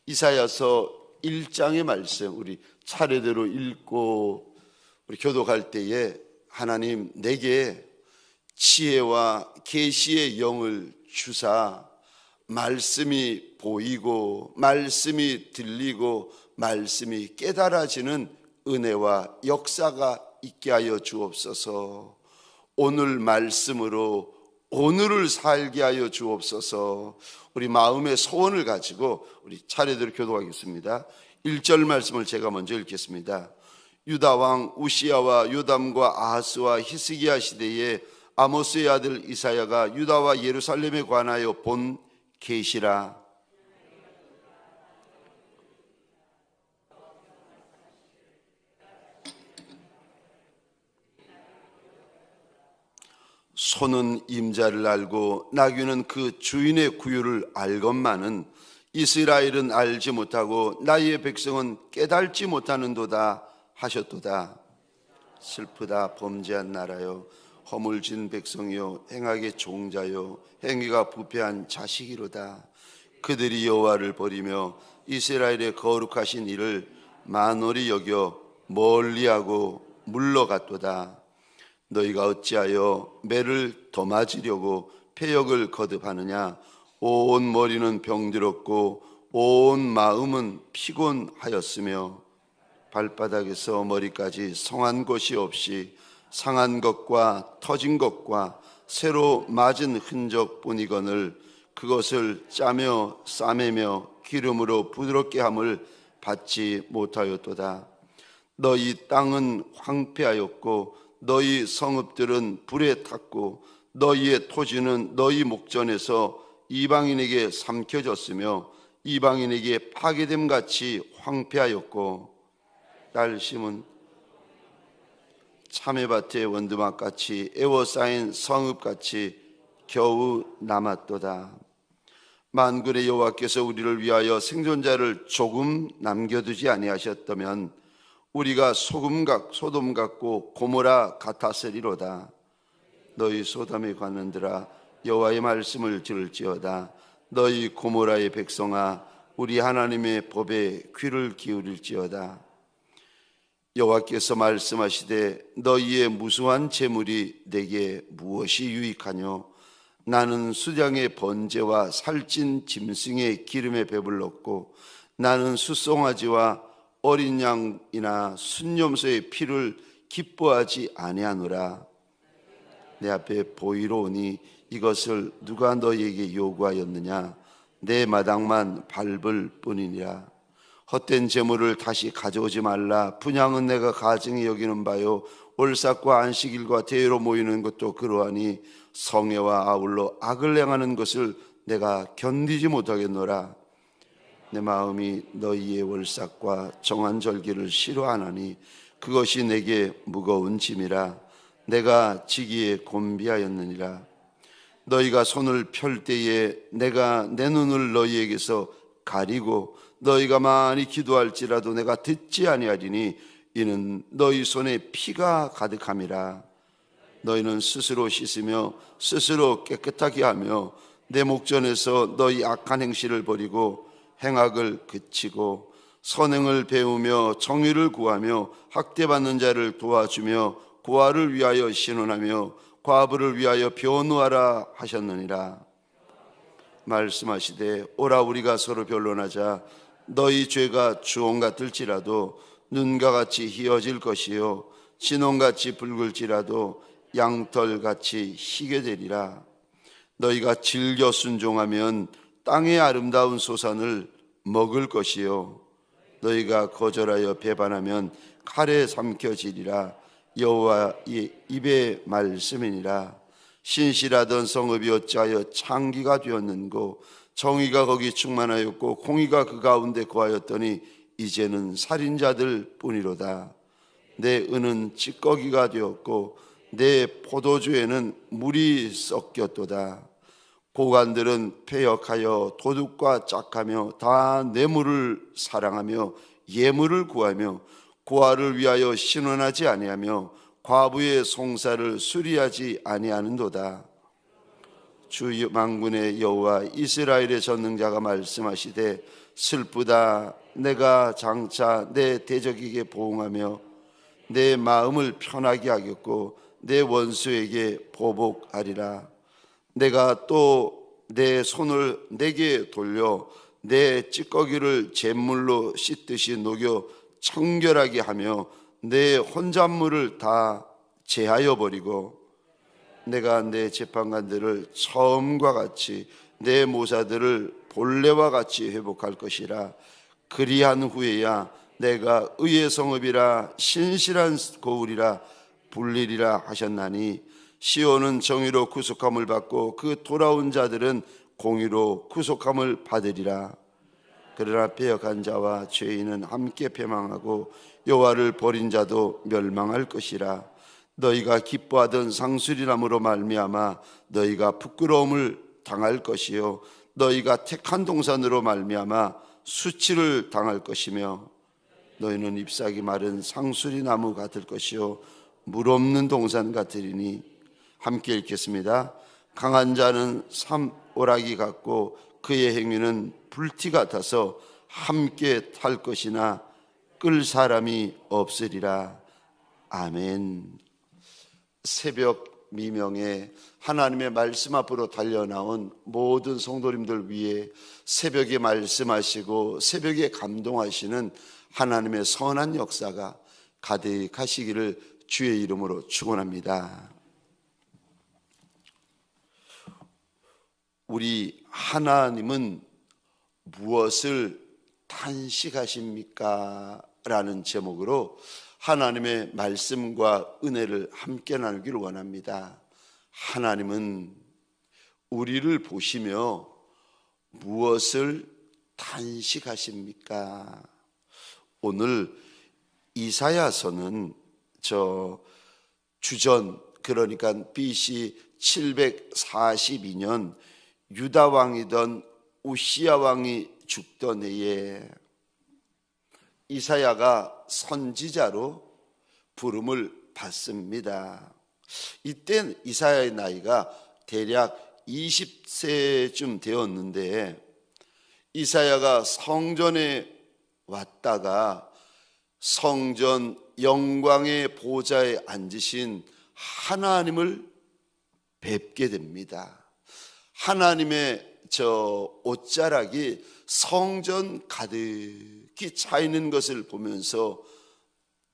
이사야서 1장의 말씀 우리 차례대로 읽고 우리 교독할 때에 하나님 내게 지혜와 계시의 영을 주사 말씀이 보이고 말씀이 들리고 말씀이 깨달아지는 은혜와 역사가 있게 하여 주옵소서. 오늘 말씀으로 오늘을 살게 하여 주옵소서. 우리 마음의 소원을 가지고 우리 차례대로 교독하겠습니다. 1절 말씀을 제가 먼저 읽겠습니다. 유다 왕 우시야와 요담과 아하스와 히스기야 시대에 아모스의 아들 이사야가 유다와 예루살렘에 관하여 본 계시라. 소는 임자를 알고 나귀는 그 주인의 구유를 알건만은 이스라엘은 알지 못하고 나의 백성은 깨달지 못하는도다 하셨도다. 슬프다 범죄한 나라요, 허물진 백성이요, 행악의 종자요, 행위가 부패한 자식이로다. 그들이 여호와를 버리며 이스라엘의 거룩하신 이를 만홀히 여겨 멀리하고 물러갔도다. 너희가 어찌하여 매를 더 맞으려고 패역을 거듭하느냐? 온 머리는 병들었고 온 마음은 피곤하였으며 발바닥에서 머리까지 성한 곳이 없이 상한 것과 터진 것과 새로 맞은 흔적뿐이거늘 그것을 짜며 싸매며 기름으로 부드럽게 함을 받지 못하였도다. 너희 땅은 황폐하였고 너희 성읍들은 불에 탔고 너희의 토지는 너희 목전에서 이방인에게 삼켜졌으며 이방인에게 파괴됨같이 황폐하였고 딸 심은 참외밭의 원두막같이 애워싸인 성읍같이 겨우 남았도다. 만군의 여호와께서 우리를 위하여 생존자를 조금 남겨두지 아니하셨다면 우리가 소돔 같고 고모라 같았으리로다. 너희 소돔에 관한들아 여호와의 말씀을 들을지어다. 너희 고모라의 백성아 우리 하나님의 법에 귀를 기울일지어다. 여호와께서 말씀하시되 너희의 무수한 재물이 내게 무엇이 유익하뇨? 나는 수장의 번제와 살찐 짐승의 기름에 배불렀고 나는 숫송아지와 어린 양이나 순염소의 피를 기뻐하지 아니하노라. 내 앞에 보이러 오니 이것을 누가 너희에게 요구하였느냐? 내 마당만 밟을 뿐이니라. 헛된 재물을 다시 가져오지 말라. 분향은 내가 가증히 여기는 바요, 월삭과 안식일과 대회로 모이는 것도 그러하니 성회와 아울러 악을 행하는 것을 내가 견디지 못하겠노라. 내 마음이 너희의 월삭과 정한 절기를 싫어하나니 그것이 내게 무거운 짐이라. 내가 지기에 곤비하였느니라. 너희가 손을 펼 때에 내가 내 눈을 너희에게서 가리고 너희가 많이 기도할지라도 내가 듣지 아니하리니 이는 너희 손에 피가 가득함이라. 너희는 스스로 씻으며 스스로 깨끗하게 하며 내 목전에서 너희 악한 행실을 버리고 행악을 그치고 선행을 배우며 정의를 구하며 학대받는 자를 도와주며 고아를 위하여 신원하며 과부를 위하여 변호하라 하셨느니라. 말씀하시되 오라 우리가 서로 변론하자. 너희 죄가 주홍 같을지라도 눈과 같이 희어질 것이요 진홍같이 붉을지라도 양털같이 희게 되리라. 너희가 즐겨 순종하면 땅의 아름다운 소산을 먹을 것이요 너희가 거절하여 배반하면 칼에 삼켜지리라. 여호와의 입의 말씀이니라. 신실하던 성읍이 어찌하여 창기가 되었는고 정의가 거기 충만하였고 공의가 그 가운데 거하였더니 이제는 살인자들 뿐이로다. 내 은은 찌꺼기가 되었고 내 포도주에는 물이 섞였도다. 고관들은 패역하여 도둑과 짝하며 다 뇌물을 사랑하며 예물을 구하며 고아를 위하여 신원하지 아니하며 과부의 송사를 수리하지 아니하는도다. 주 만군의 여호와 이스라엘의 전능자가 말씀하시되 슬프다. 내가 장차 내 대적에게 보응하며 내 마음을 편하게 하겠고 내 원수에게 보복하리라. 내가 또 내 손을 내게 돌려 내 찌꺼기를 잿물로 씻듯이 녹여 청결하게 하며 내 혼잣물을 다 제하여 버리고 내가 내 재판관들을 처음과 같이 내 모사들을 본래와 같이 회복할 것이라. 그리한 후에야 내가 의의 성읍이라 신실한 고울이라 불리리라 하셨나니 시온은 정의로 구속함을 받고 그 돌아온 자들은 공의로 구속함을 받으리라. 그러나 빼앗간 자와 죄인은 함께 패망하고 여호와를 버린 자도 멸망할 것이라. 너희가 기뻐하던 상수리나무로 말미암아 너희가 부끄러움을 당할 것이요 너희가 택한 동산으로 말미암아 수치를 당할 것이며 너희는 잎사귀 마른 상수리나무 같을 것이요 물 없는 동산 같으리니. 함께 읽겠습니다. 강한 자는 삼오라기 같고 그의 행위는 불티 같아서 함께 탈 것이나 끌 사람이 없으리라. 아멘. 새벽 미명에 하나님의 말씀 앞으로 달려나온 모든 성도님들 위해 새벽에 말씀하시고 새벽에 감동하시는 하나님의 선한 역사가 가득하시기를 주의 이름으로 축원합니다. 우리 하나님은 무엇을 탄식하십니까? 라는 제목으로 하나님의 말씀과 은혜를 함께 나누기를 원합니다. 하나님은 우리를 보시며 무엇을 탄식하십니까? 오늘 이사야서는 주전, 그러니까 BC 742년 유다 왕이던 우시야 왕이 죽던 해에 이사야가 선지자로 부름을 받습니다. 이때 이사야의 나이가 대략 20세쯤 되었는데 이사야가 성전에 왔다가 성전 영광의 보좌에 앉으신 하나님을 뵙게 됩니다. 하나님의 옷자락이 성전 가득히 차 있는 것을 보면서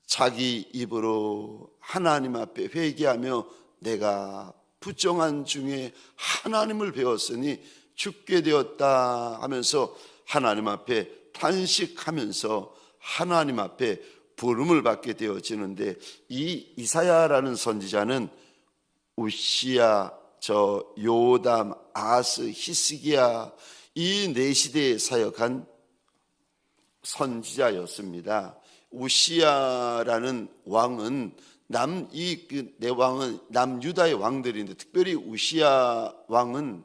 자기 입으로 하나님 앞에 회개하며 내가 부정한 중에 하나님을 배웠으니 죽게 되었다 하면서 하나님 앞에 탄식하면서 하나님 앞에 부름을 받게 되어지는데, 이 이사야라는 선지자는 우시야, 요담, 아스, 히스기야 이 네 시대에 사역한 선지자였습니다. 우시야라는 왕은 네 왕은 남유다의 왕들인데, 특별히 우시야 왕은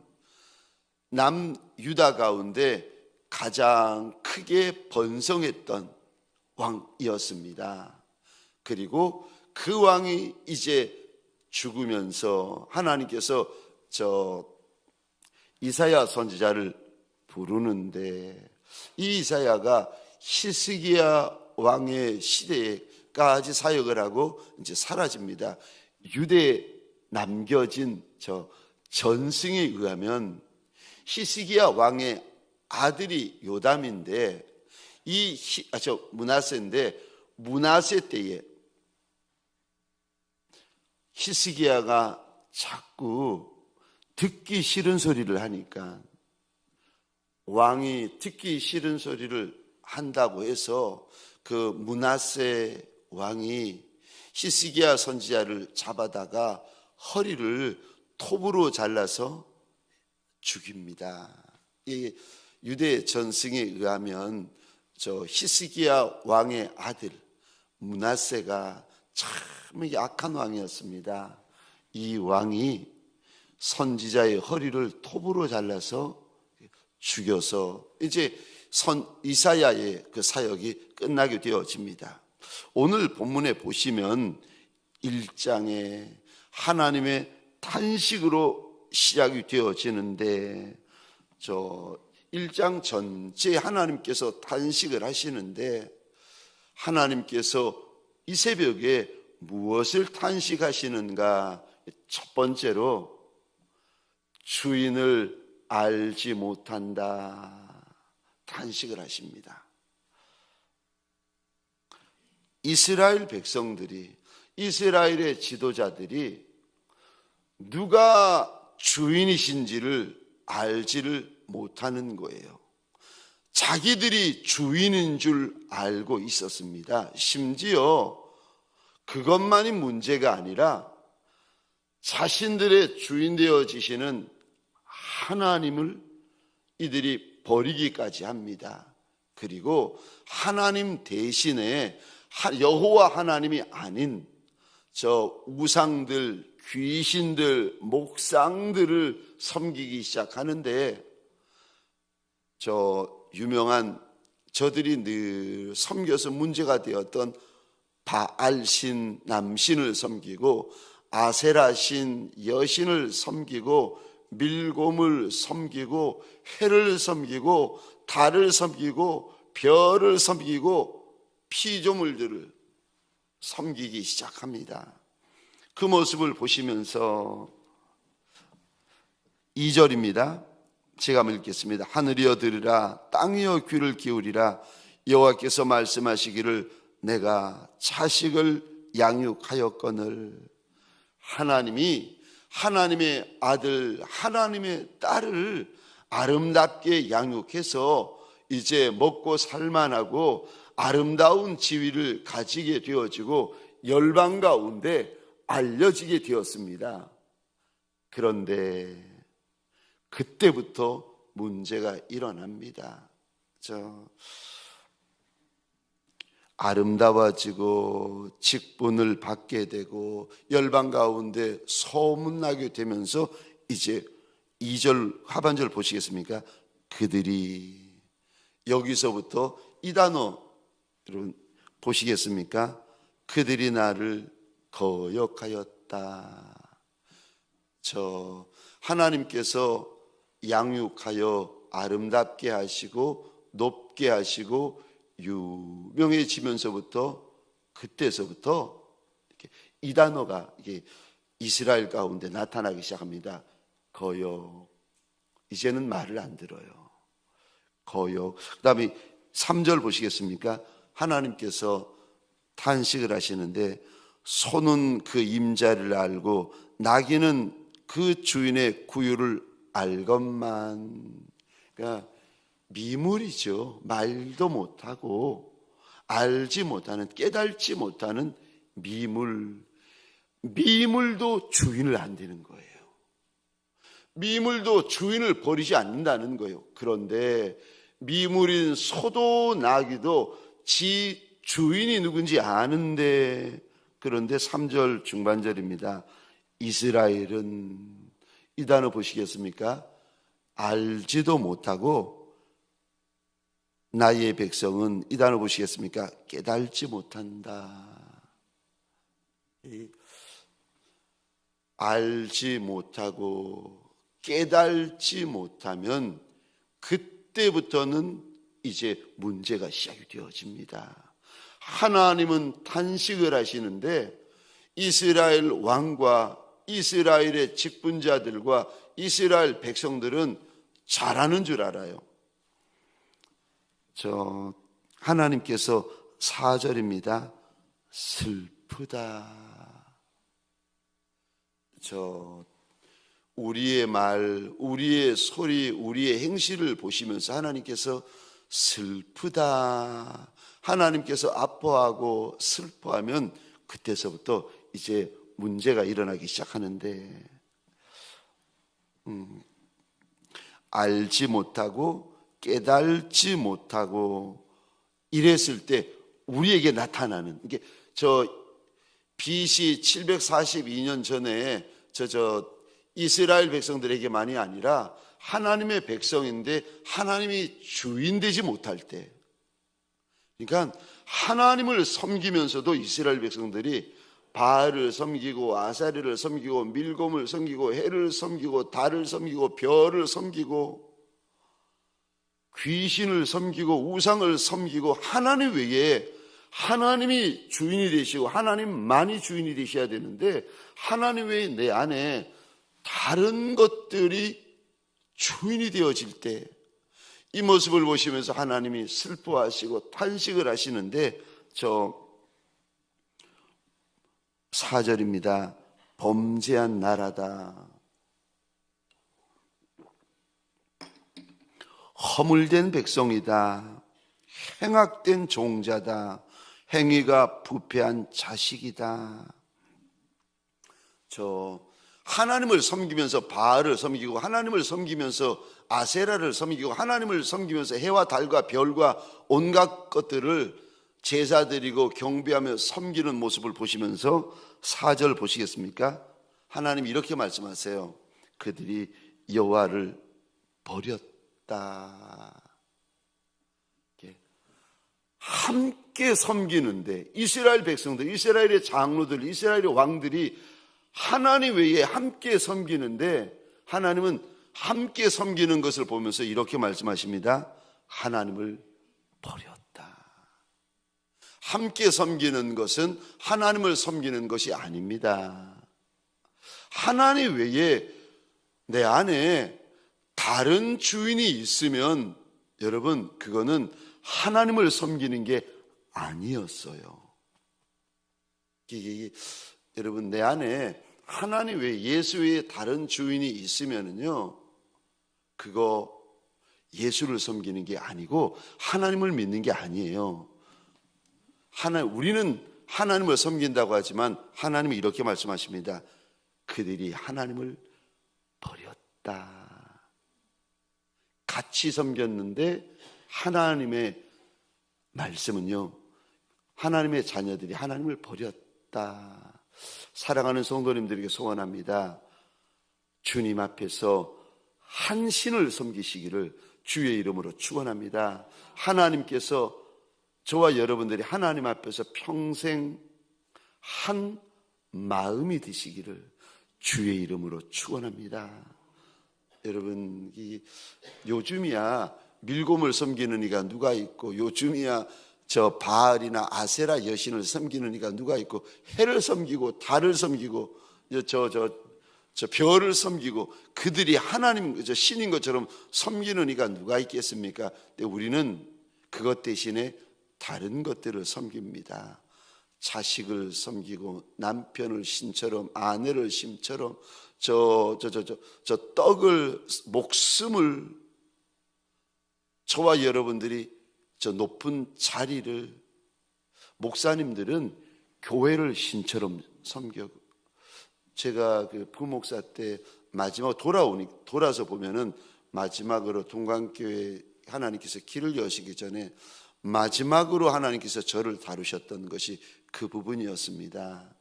남유다 가운데 가장 크게 번성했던 왕이었습니다. 그리고 그 왕이 이제 죽으면서 하나님께서 이사야 선지자를 부르는데, 이 이사야가 히스기야 왕의 시대까지 사역을 하고 이제 사라집니다. 유대에 남겨진 전승에 의하면 히스기야 왕의 아들이 요담인데, 므낫세인데, 므낫세 때에 히스기야가 자꾸 듣기 싫은 소리를 하니까, 왕이 듣기 싫은 소리를 한다고 해서 그 므낫세 왕이 히스기야 선지자를 잡아다가 허리를 톱으로 잘라서 죽입니다. 이 유대 전승에 의하면 히스기야 왕의 아들 므낫세가 참 약한 왕이었습니다. 이 왕이 선지자의 허리를 톱으로 잘라서 죽여서 이제 이사야의 그 사역이 끝나게 되어집니다. 오늘 본문에 보시면 1장에 하나님의 탄식으로 시작이 되어지는데, 저 1장 전체에 하나님께서 탄식을 하시는데, 하나님께서 이 새벽에 무엇을 탄식하시는가? 첫 번째로 주인을 알지 못한다, 탄식을 하십니다. 이스라엘 백성들이, 이스라엘의 지도자들이 누가 주인이신지를 알지를 못하는 거예요. 자기들이 주인인 줄 알고 있었습니다. 심지어 그것만이 문제가 아니라 자신들의 주인 되어지시는 하나님을 이들이 버리기까지 합니다. 그리고 하나님 대신에 여호와 하나님이 아닌 저 우상들, 귀신들, 목상들을 섬기기 시작하는데, 저 유명한 저들이 늘 섬겨서 문제가 되었던 바알신 남신을 섬기고, 아세라신 여신을 섬기고, 밀곰을 섬기고, 해를 섬기고, 달을 섬기고, 별을 섬기고, 피조물들을 섬기기 시작합니다. 그 모습을 보시면서 2절입니다. 제가 한번 읽겠습니다. 하늘이여 들으라, 땅이여 귀를 기울이라. 여호와께서 말씀하시기를 내가 자식을 양육하였거늘. 하나님이 하나님의 아들, 하나님의 딸을 아름답게 양육해서 이제 먹고 살만하고 아름다운 지위를 가지게 되어지고 열방 가운데 알려지게 되었습니다. 그런데 그때부터 문제가 일어납니다. 아름다워지고 직분을 받게 되고 열방 가운데 소문나게 되면서 이제 2절 하반절 보시겠습니까? 그들이, 여기서부터 이 단어 여러분 보시겠습니까? 그들이 나를 거역하였다. 하나님께서 양육하여 아름답게 하시고 높게 하시고 유명해지면서부터, 그때서부터 이 단어가 이게 이스라엘 가운데 나타나기 시작합니다. 거역. 이제는 말을 안 들어요. 거역. 그 다음에 3절 보시겠습니까? 하나님께서 탄식을 하시는데, 소는 그 임자를 알고 나귀는 그 주인의 구유를 알건만. 그러니까 미물이죠. 말도 못하고 알지 못하는, 깨달지 못하는 미물. 미물도 주인을 안 되는 거예요. 미물도 주인을 버리지 않는다는 거예요. 그런데 미물인 소도 나귀도 지 주인이 누군지 아는데, 그런데 3절 중반절입니다. 이스라엘은, 이 단어 보시겠습니까? 알지도 못하고, 나의 백성은, 이 단어 보시겠습니까? 깨달지 못한다. 알지 못하고 깨달지 못하면 그때부터는 이제 문제가 시작이 되어집니다. 하나님은 탄식을 하시는데 이스라엘 왕과 이스라엘의 직분자들과 이스라엘 백성들은 잘하는 줄 알아요. 하나님께서 4절입니다. 슬프다. 우리의 말, 우리의 소리, 우리의 행실을 보시면서 하나님께서 슬프다. 하나님께서 아파하고 슬퍼하면 그때서부터 이제 문제가 일어나기 시작하는데, 알지 못하고 깨달지 못하고 이랬을 때 우리에게 나타나는, 이게 BC 742년 전에 이스라엘 백성들에게만이 아니라 하나님의 백성인데 하나님이 주인 되지 못할 때, 그러니까 하나님을 섬기면서도 이스라엘 백성들이 바알을 섬기고 아사랴를 섬기고 밀곰을 섬기고 해를 섬기고 달을 섬기고 별을 섬기고 귀신을 섬기고 우상을 섬기고 하나님 외에 하나님이 주인이 되시고 하나님만이 주인이 되셔야 되는데 하나님 외에 내 안에 다른 것들이 주인이 되어질 때 이 모습을 보시면서 하나님이 슬퍼하시고 탄식을 하시는데 4절입니다. 범죄한 나라다. 허물된 백성이다. 행악된 종자다. 행위가 부패한 자식이다. 하나님을 섬기면서 바알을 섬기고 하나님을 섬기면서 아세라를 섬기고 하나님을 섬기면서 해와 달과 별과 온갖 것들을 제사 드리고 경배하며 섬기는 모습을 보시면서 4절 보시겠습니까? 하나님이 이렇게 말씀하세요. 그들이 여호와를 버렸다. 함께 섬기는데 이스라엘 백성들, 이스라엘의 장로들, 이스라엘의 왕들이 하나님 외에 함께 섬기는데 하나님은 함께 섬기는 것을 보면서 이렇게 말씀하십니다. 하나님을 버렸다. 함께 섬기는 것은 하나님을 섬기는 것이 아닙니다. 하나님 외에 내 안에 다른 주인이 있으면 여러분 그거는 하나님을 섬기는 게 아니었어요. 여러분 내 안에 하나님 외에 예수 외에 다른 주인이 있으면은요 그거 예수를 섬기는 게 아니고 하나님을 믿는 게 아니에요. 우리는 하나님을 섬긴다고 하지만 하나님이 이렇게 말씀하십니다. 그들이 하나님을 버렸다. 같이 섬겼는데 하나님의 말씀은요 하나님의 자녀들이 하나님을 버렸다. 사랑하는 성도님들에게 소원합니다. 주님 앞에서 한 신을 섬기시기를 주의 이름으로 축원합니다. 하나님께서 저와 여러분들이 하나님 앞에서 평생 한 마음이 되시기를 주의 이름으로 축원합니다. 여러분 요즘이야 밀곰을 섬기는 이가 누가 있고 요즘이야 저 바알이나 아세라 여신을 섬기는 이가 누가 있고 해를 섬기고 달을 섬기고 저 별을 섬기고 그들이 하나님 신인 것처럼 섬기는 이가 누가 있겠습니까? 근데 우리는 그것 대신에 다른 것들을 섬깁니다. 자식을 섬기고 남편을 신처럼 아내를 신처럼 저 떡을 목숨을 저와 여러분들이 저 높은 자리를 목사님들은 교회를 신처럼 섬겨. 제가 그 부목사 때 마지막 돌아서 보면은 마지막으로 동강교회 하나님께서 길을 여시기 전에 마지막으로 하나님께서 저를 다루셨던 것이 그 부분이었습니다.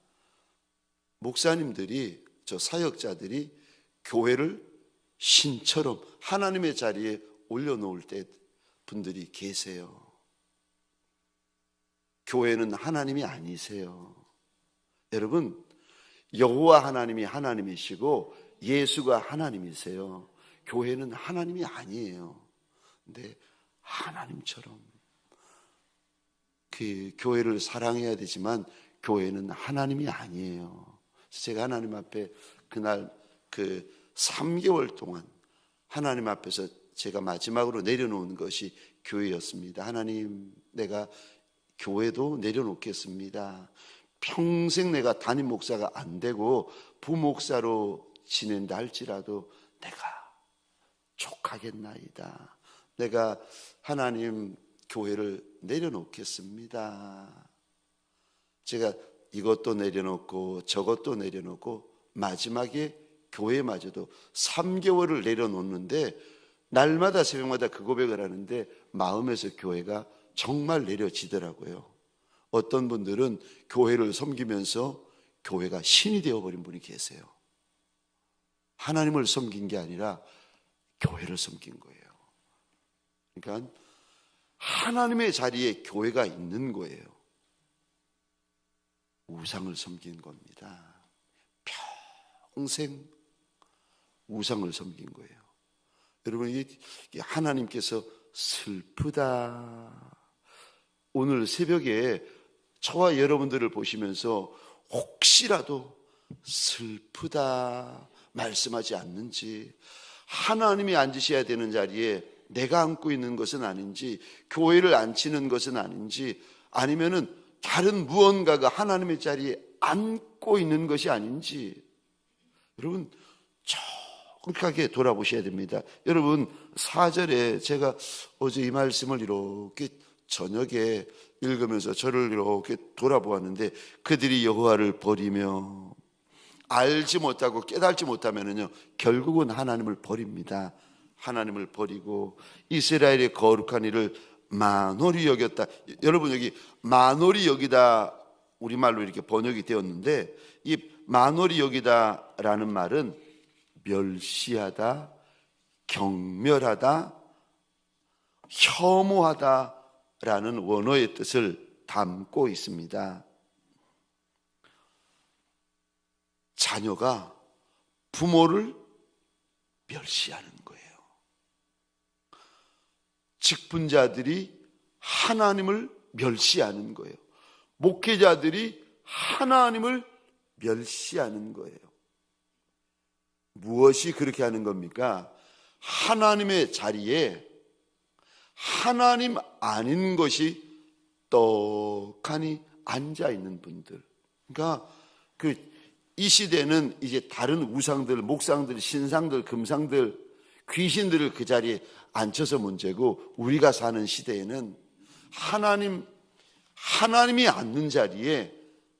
목사님들이 저 사역자들이 교회를 신처럼 하나님의 자리에 올려놓을 때 분들이 계세요. 교회는 하나님이 아니세요. 여러분 여호와 하나님이 하나님이시고 예수가 하나님이세요. 교회는 하나님이 아니에요. 근데 하나님처럼 그 교회를 사랑해야 되지만 교회는 하나님이 아니에요. 제가 하나님 앞에 그날 그 3개월 동안 하나님 앞에서 제가 마지막으로 내려놓은 것이 교회였습니다. 하나님, 내가 교회도 내려놓겠습니다. 평생 내가 담임 목사가 안 되고 부목사로 지낸다 할지라도 내가 족하겠나이다. 내가 하나님 교회를 내려놓겠습니다. 제가 이것도 내려놓고 저것도 내려놓고 마지막에 교회마저도 3개월을 내려놓는데 날마다 새벽마다 그 고백을 하는데 마음에서 교회가 정말 내려지더라고요. 어떤 분들은 교회를 섬기면서 교회가 신이 되어버린 분이 계세요. 하나님을 섬긴 게 아니라 교회를 섬긴 거예요. 그러니까 하나님의 자리에 교회가 있는 거예요. 우상을 섬긴 겁니다. 평생 우상을 섬긴 거예요. 여러분, 이게 하나님께서 슬프다. 오늘 새벽에 저와 여러분들을 보시면서 혹시라도 슬프다 말씀하지 않는지, 하나님이 앉으셔야 되는 자리에 내가 앉고 있는 것은 아닌지, 교회를 앉히는 것은 아닌지, 아니면은 다른 무언가가 하나님의 자리에 앉고 있는 것이 아닌지, 여러분 정확하게 돌아보셔야 됩니다. 여러분 4절에 제가 어제 이 말씀을 이렇게 저녁에 읽으면서 저를 이렇게 돌아보았는데, 그들이 여호와를 버리며 알지 못하고 깨달지 못하면은요 결국은 하나님을 버립니다. 하나님을 버리고 이스라엘의 거룩한 일을 만홀히 여겼다. 여러분, 여기 만홀히 여기다 우리말로 이렇게 번역이 되었는데, 이 만홀히 여기다라는 말은 멸시하다, 경멸하다, 혐오하다라는 원어의 뜻을 담고 있습니다. 자녀가 부모를 멸시하는 거예요. 직분자들이 하나님을 멸시하는 거예요. 목회자들이 하나님을 멸시하는 거예요. 무엇이 그렇게 하는 겁니까? 하나님의 자리에 하나님 아닌 것이 떡하니 앉아 있는 분들. 그러니까 이 시대는 이제 다른 우상들, 목상들, 신상들, 금상들, 귀신들을 그 자리에 앉혀서 문제고, 우리가 사는 시대에는 하나님이 앉는 자리에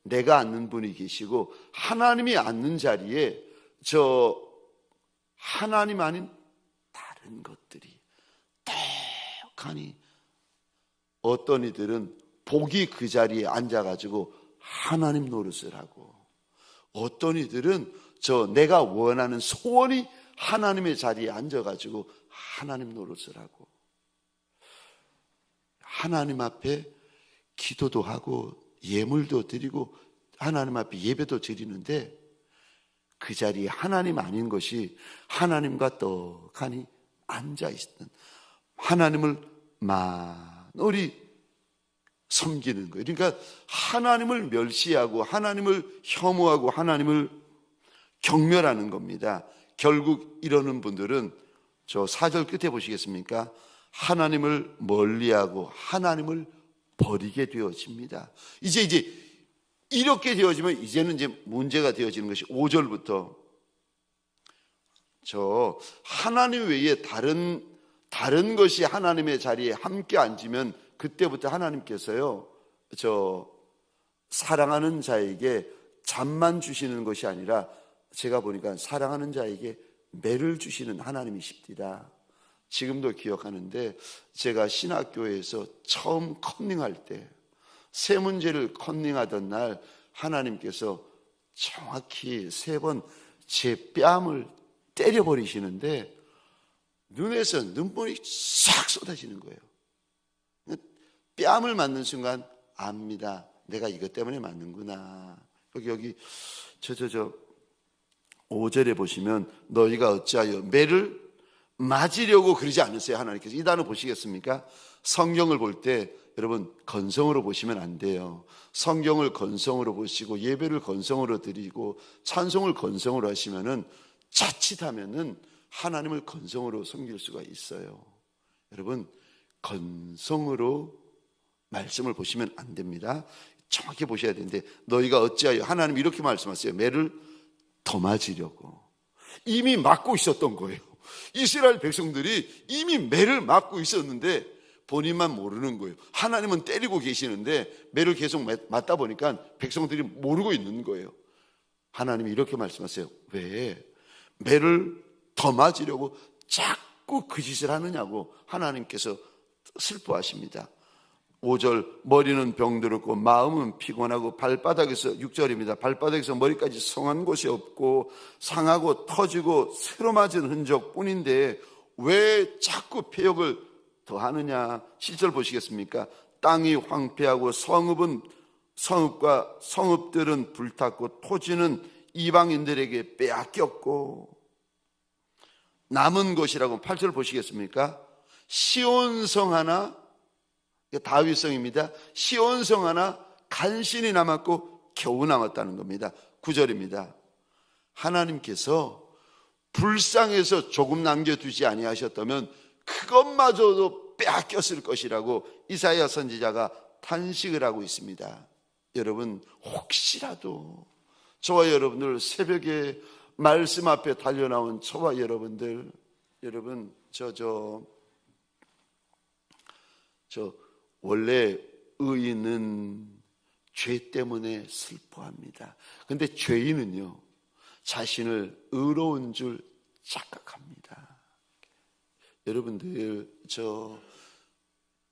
내가 앉는 분이 계시고, 하나님이 앉는 자리에 하나님 아닌 다른 것들이 떡하니, 어떤 이들은 복이 그 자리에 앉아가지고 하나님 노릇을 하고, 어떤 이들은 내가 원하는 소원이 하나님의 자리에 앉아가지고 하나님 노릇을 하고, 하나님 앞에 기도도 하고 예물도 드리고 하나님 앞에 예배도 드리는데, 그 자리에 하나님 아닌 것이 하나님과 떡하니 앉아있는, 하나님을 만홀히 섬기는 거예요. 그러니까 하나님을 멸시하고 하나님을 혐오하고 하나님을 경멸하는 겁니다. 결국 이러는 분들은 4절 끝에 보시겠습니까? 하나님을 멀리하고 하나님을 버리게 되어집니다. 이제 이렇게 되어지면 이제는 이제 문제가 되어지는 것이 5절부터 하나님 외에 다른 것이 하나님의 자리에 함께 앉으면, 그때부터 하나님께서요 사랑하는 자에게 잠만 주시는 것이 아니라, 제가 보니까 사랑하는 자에게 매를 주시는 하나님이십니다. 지금도 기억하는데, 제가 신학교에서 처음 컨닝할 때, 세 문제를 컨닝하던 날 하나님께서 정확히 3번 제 뺨을 때려버리시는데, 눈에서 눈물이 싹 쏟아지는 거예요. 뺨을 맞는 순간 압니다. 내가 이것 때문에 맞는구나. 여기 5절에 보시면, 너희가 어찌하여 매를 맞으려고 그러지 않으세요? 하나님께서. 이 단어 보시겠습니까? 성경을 볼 때 여러분 건성으로 보시면 안 돼요. 성경을 건성으로 보시고 예배를 건성으로 드리고 찬송을 건성으로 하시면은 자칫하면은 하나님을 건성으로 섬길 수가 있어요. 여러분, 건성으로 말씀을 보시면 안 됩니다. 정확히 보셔야 되는데, 너희가 어찌하여, 하나님 이렇게 말씀하세요. 매를 더 맞으려고. 이미 맞고 있었던 거예요. 이스라엘 백성들이 이미 매를 맞고 있었는데 본인만 모르는 거예요. 하나님은 때리고 계시는데 매를 계속 맞다 보니까 백성들이 모르고 있는 거예요. 하나님이 이렇게 말씀하세요. 왜 매를 더 맞으려고 자꾸 그 짓을 하느냐고 하나님께서 슬퍼하십니다. 5절, 머리는 병들었고 마음은 피곤하고 발바닥에서, 6절입니다. 발바닥에서 머리까지 성한 곳이 없고 상하고 터지고 새로 맞은 흔적뿐인데 왜 자꾸 폐역을 더 하느냐. 7절 보시겠습니까? 땅이 황폐하고 성읍은 성읍과 성읍들은 불탔고 토지는 이방인들에게 빼앗겼고, 남은 것이라고 8절 보시겠습니까? 시온성 하나, 다윗성입니다. 시온성 하나 간신히 남았고 겨우 남았다는 겁니다. 9절입니다. 하나님께서 불쌍해서 조금 남겨두지 아니하셨다면 그것마저도 빼앗겼을 것이라고 이사야 선지자가 탄식을 하고 있습니다. 여러분, 혹시라도 저와 여러분들 새벽에 말씀 앞에 달려나온 저와 여러분들, 여러분 저 원래 의인은 죄 때문에 슬퍼합니다. 근데 죄인은요, 자신을 의로운 줄 착각합니다. 여러분들,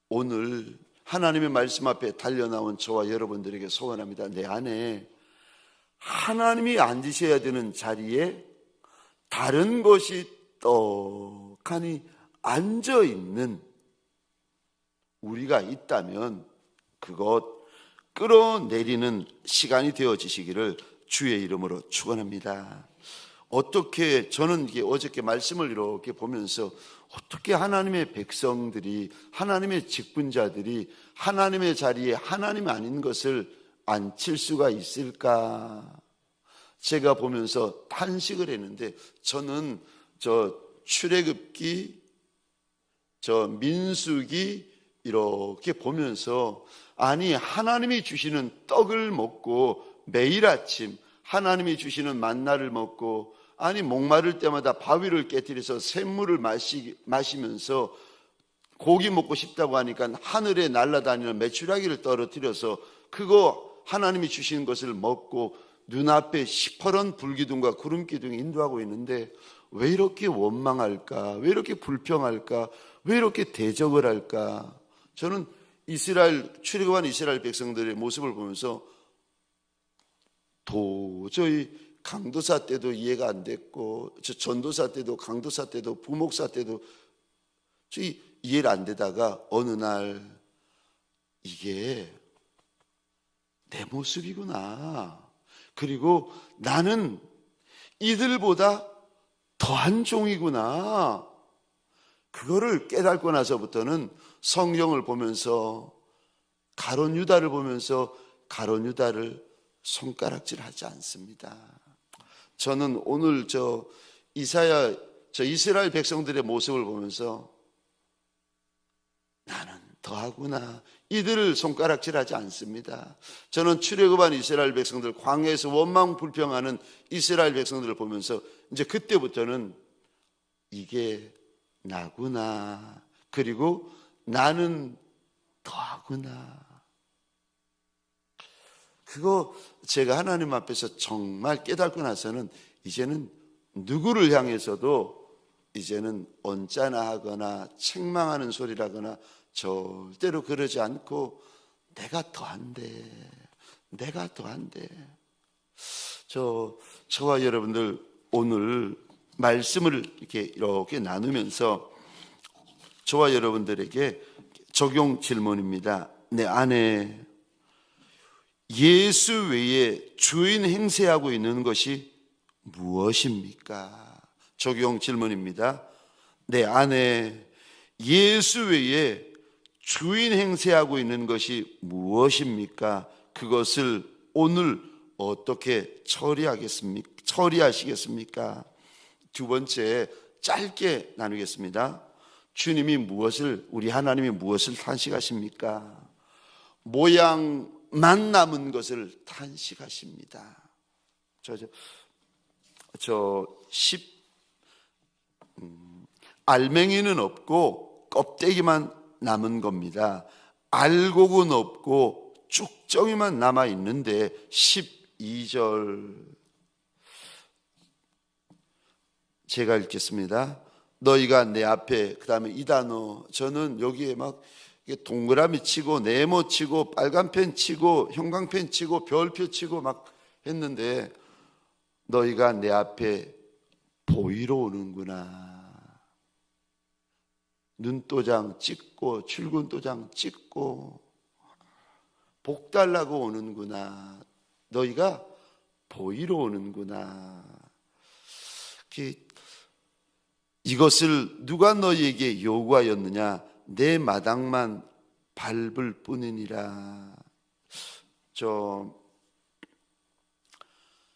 오늘 하나님의 말씀 앞에 달려나온 저와 여러분들에게 소원합니다. 내 안에 하나님이 앉으셔야 되는 자리에 다른 것이 떡하니 앉아있는 우리가 있다면 그것 끌어내리는 시간이 되어지시기를 주의 이름으로 축원합니다. 어떻게, 저는 이게 어저께 말씀을 이렇게 보면서 어떻게 하나님의 백성들이, 하나님의 직분자들이 하나님의 자리에 하나님 아닌 것을 앉힐 수가 있을까? 제가 보면서 탄식을 했는데, 저는 출애굽기, 민수기 이렇게 보면서, 아니 하나님이 주시는 떡을 먹고 매일 아침 하나님이 주시는 만나를 먹고, 아니 목마를 때마다 바위를 깨뜨려서 샘물을 마시면서 고기 먹고 싶다고 하니까 하늘에 날아다니는 메추라기를 떨어뜨려서 그거 하나님이 주신 것을 먹고 눈앞에 시퍼런 불기둥과 구름기둥이 인도하고 있는데, 왜 이렇게 원망할까? 왜 이렇게 불평할까? 왜 이렇게 대적을 할까? 저는 출애굽한 이스라엘 백성들의 모습을 보면서 도저히 강도사 때도 이해가 안 됐고, 전도사 때도, 강도사 때도, 부목사 때도 이해가 안 되다가 어느 날 이게 내 모습이구나, 그리고 나는 이들보다 더한 종이구나, 그거를 깨닫고 나서부터는 성경을 보면서 가룟 유다를 보면서 가룟 유다를 손가락질하지 않습니다. 저는 오늘 이스라엘 백성들의 모습을 보면서 나는 더하구나, 이들을 손가락질하지 않습니다. 저는 출애굽한 이스라엘 백성들, 광야에서 원망 불평하는 이스라엘 백성들을 보면서 이제 그때부터는 이게 나구나, 그리고 나는 더하구나, 그거 제가 하나님 앞에서 정말 깨닫고 나서는 이제는 누구를 향해서도 이제는 언짢아하거나 책망하는 소리라거나 절대로 그러지 않고, 내가 더한데, 내가 더한데. 저와 여러분들 오늘 말씀을 이렇게 나누면서 저와 여러분들에게 적용 질문입니다. 내 안에 예수 외에 주인 행세하고 있는 것이 무엇입니까? 적용 질문입니다. 내 안에 예수 외에 주인 행세하고 있는 것이 무엇입니까? 그것을 오늘 어떻게 처리하시겠습니까? 두 번째, 짧게 나누겠습니다. 주님이 우리 하나님이 무엇을 탄식하십니까? 모양만 남은 것을 탄식하십니다. 알맹이는 없고 껍데기만 남은 겁니다. 알곡은 없고 쭉정이만 남아 있는데 12절 제가 읽겠습니다. 너희가 내 앞에, 그 다음에 이 단어, 저는 여기에 막 동그라미 치고 네모 치고 빨간펜 치고 형광펜 치고 별표 치고 막 했는데, 너희가 내 앞에 보이러 오는구나. 눈도장 찍고 출근도장 찍고 복 달라고 오는구나. 너희가 보이러 오는구나. 이것을 누가 너희에게 요구하였느냐? 내 마당만 밟을 뿐이니라.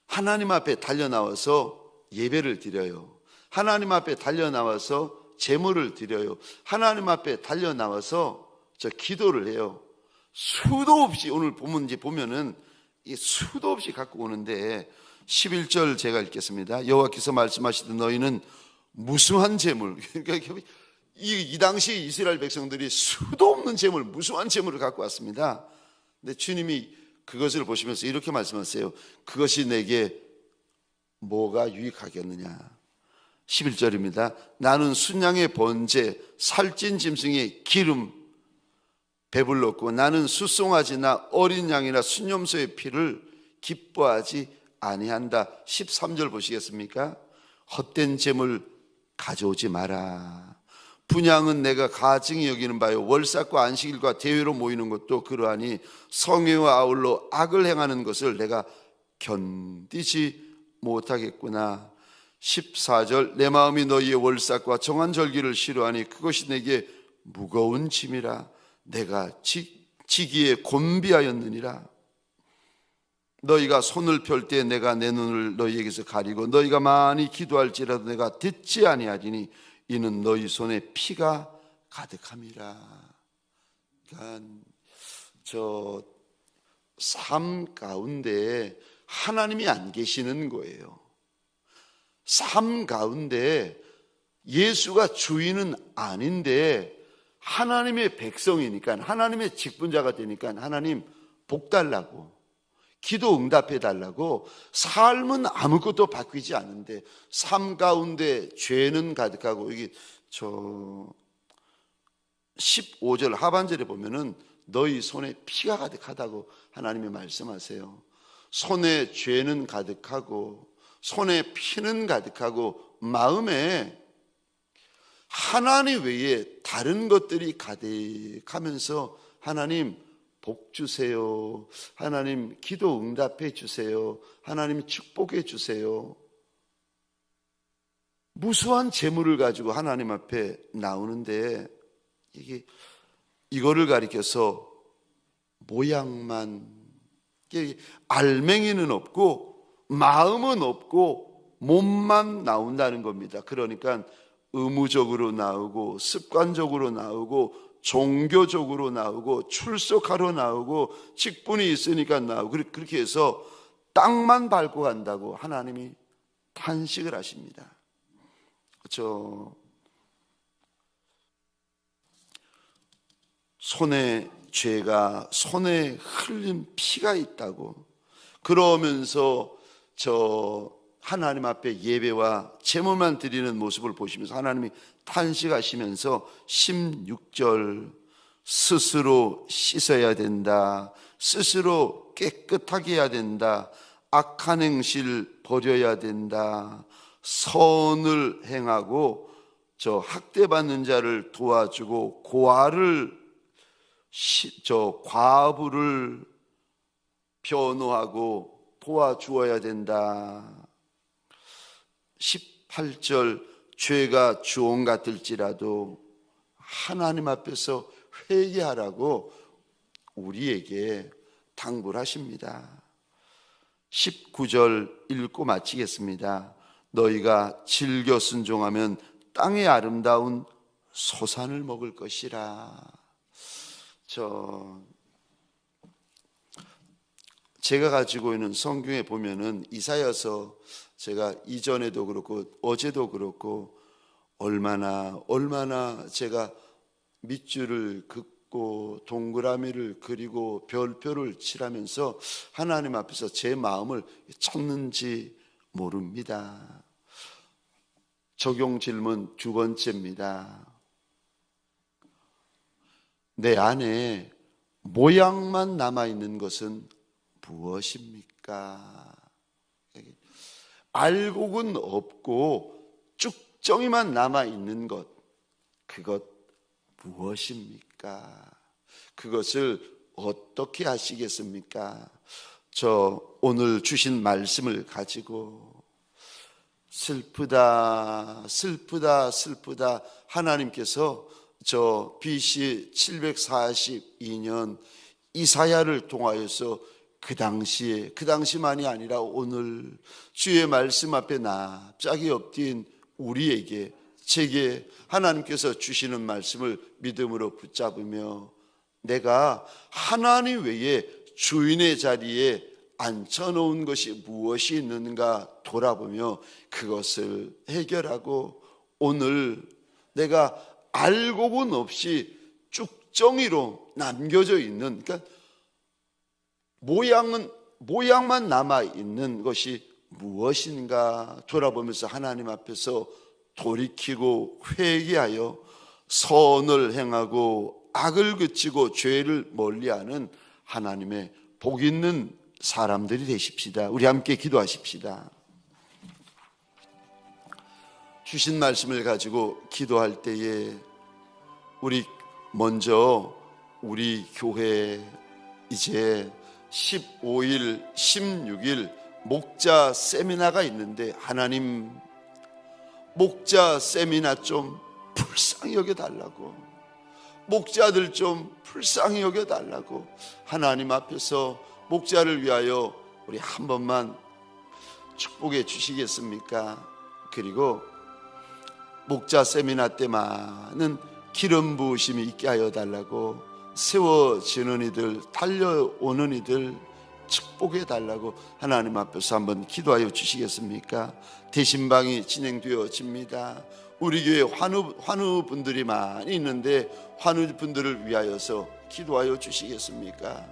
하나님 앞에 달려나와서 예배를 드려요. 하나님 앞에 달려나와서 제물을 드려요. 하나님 앞에 달려나와서 기도를 해요. 수도 없이, 오늘 본문 이제 보면은 수도 없이 갖고 오는데 11절 제가 읽겠습니다. 여호와께서 말씀하시되 너희는 무수한 재물, 그러니까 이 당시 이스라엘 백성들이 수도 없는 재물, 무수한 재물을 갖고 왔습니다. 근데 주님이 그것을 보시면서 이렇게 말씀하세요. 그것이 내게 뭐가 유익하겠느냐. 11절입니다. 나는 순양의 번제, 살찐 짐승의 기름 배불렀고 나는 숫송아지나 어린 양이나 순염소의 피를 기뻐하지 아니한다. 13절 보시겠습니까? 헛된 재물 가져오지 마라. 분향은 내가 가증히 여기는 바요 월삭과 안식일과 대회로 모이는 것도 그러하니 성회와 아울러 악을 행하는 것을 내가 견디지 못하겠구나. 14절 내 마음이 너희의 월삭과 정한 절기를 싫어하니 그것이 내게 무거운 짐이라. 내가 지기에 곤비하였느니라. 너희가 손을 펼 때 내가 내 눈을 너희에게서 가리고 너희가 많이 기도할지라도 내가 듣지 아니하리니 이는 너희 손에 피가 가득함이라. 그러니까 삶 가운데 하나님이 안 계시는 거예요. 삶 가운데 예수가 주인은 아닌데 하나님의 백성이니까, 하나님의 직분자가 되니까 하나님 복 달라고, 기도 응답해 달라고, 삶은 아무것도 바뀌지 않는데 삶 가운데 죄는 가득하고, 여기 15절 하반절에 보면은 너희 손에 피가 가득하다고 하나님이 말씀하세요. 손에 죄는 가득하고 손에 피는 가득하고 마음에 하나님 외에 다른 것들이 가득하면서 하나님 복 주세요, 하나님 기도 응답해 주세요, 하나님 축복해 주세요, 무수한 재물을 가지고 하나님 앞에 나오는데 이거를 가리켜서 모양만, 알맹이는 없고 마음은 없고 몸만 나온다는 겁니다. 그러니까 의무적으로 나오고 습관적으로 나오고 종교적으로 나오고 출석하러 나오고 직분이 있으니까 나오고, 그렇게 해서 땅만 밟고 간다고 하나님이 탄식을 하십니다. 손에 죄가, 손에 흘린 피가 있다고 그러면서 하나님 앞에 예배와 제물만 드리는 모습을 보시면서 하나님이 탄식하시면서 16절 스스로 씻어야 된다, 스스로 깨끗하게 해야 된다, 악한 행실 버려야 된다, 선을 행하고 학대받는 자를 도와주고 과부를 변호하고 도와주어야 된다. 18절 죄가 주홍 같을지라도 하나님 앞에서 회개하라고 우리에게 당부를 하십니다. 19절 읽고 마치겠습니다. 너희가 즐겨 순종하면 땅의 아름다운 소산을 먹을 것이라. 제가 가지고 있는 성경에 보면은 이사야서, 제가 이전에도 그렇고 어제도 그렇고 얼마나 제가 밑줄을 긋고 동그라미를 그리고 별표를 칠하면서 하나님 앞에서 제 마음을 쳤는지 모릅니다. 적용 질문 두 번째입니다. 내 안에 모양만 남아있는 것은 무엇입니까? 알곡은 없고 쭉정이만 남아있는 것, 그것 무엇입니까? 그것을 어떻게 하시겠습니까? 저 오늘 주신 말씀을 가지고 슬프다 하나님께서 저 BC 742년 이사야를 통하여서 그 당시만이 아니라 오늘 주의 말씀 앞에 납작이 엎드린 우리에게, 제게 하나님께서 주시는 말씀을 믿음으로 붙잡으며 내가 하나님 외에 주인의 자리에 앉혀놓은 것이 무엇이 있는가 돌아보며 그것을 해결하고, 오늘 내가 알고는 없이 쭉정이로 남겨져 있는, 그러니까 모양만 남아있는 것이 무엇인가 돌아보면서 하나님 앞에서 돌이키고 회개하여 선을 행하고 악을 그치고 죄를 멀리하는 하나님의 복 있는 사람들이 되십시다. 우리 함께 기도하십시다. 주신 말씀을 가지고 기도할 때에 우리 먼저 우리 교회 이제 15일, 16일 목자 세미나가 있는데, 하나님 목자 세미나 좀 불쌍히 여겨달라고, 목자들 좀 불쌍히 여겨달라고 하나님 앞에서 목자를 위하여 우리 한 번만 축복해 주시겠습니까? 그리고 목자 세미나 때만은 기름 부으심이 있게 하여 달라고, 세워지는 이들, 달려오는 이들 축복해 달라고 하나님 앞에서 한번 기도하여 주시겠습니까? 대신방이 진행되어집니다. 우리 교회 환우분들이 많이 있는데 환우분들을 위하여서 기도하여 주시겠습니까?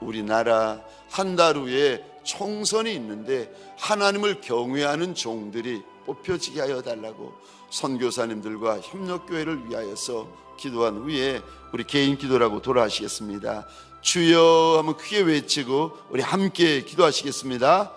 우리나라 한 달 후에 총선이 있는데 하나님을 경외하는 종들이 뽑혀지게 하여 달라고 선교사님들과 협력교회를 위하여서 기도한 후에 우리 개인 기도라고 돌아가시겠습니다. 주여 하면 크게 외치고 우리 함께 기도하시겠습니다.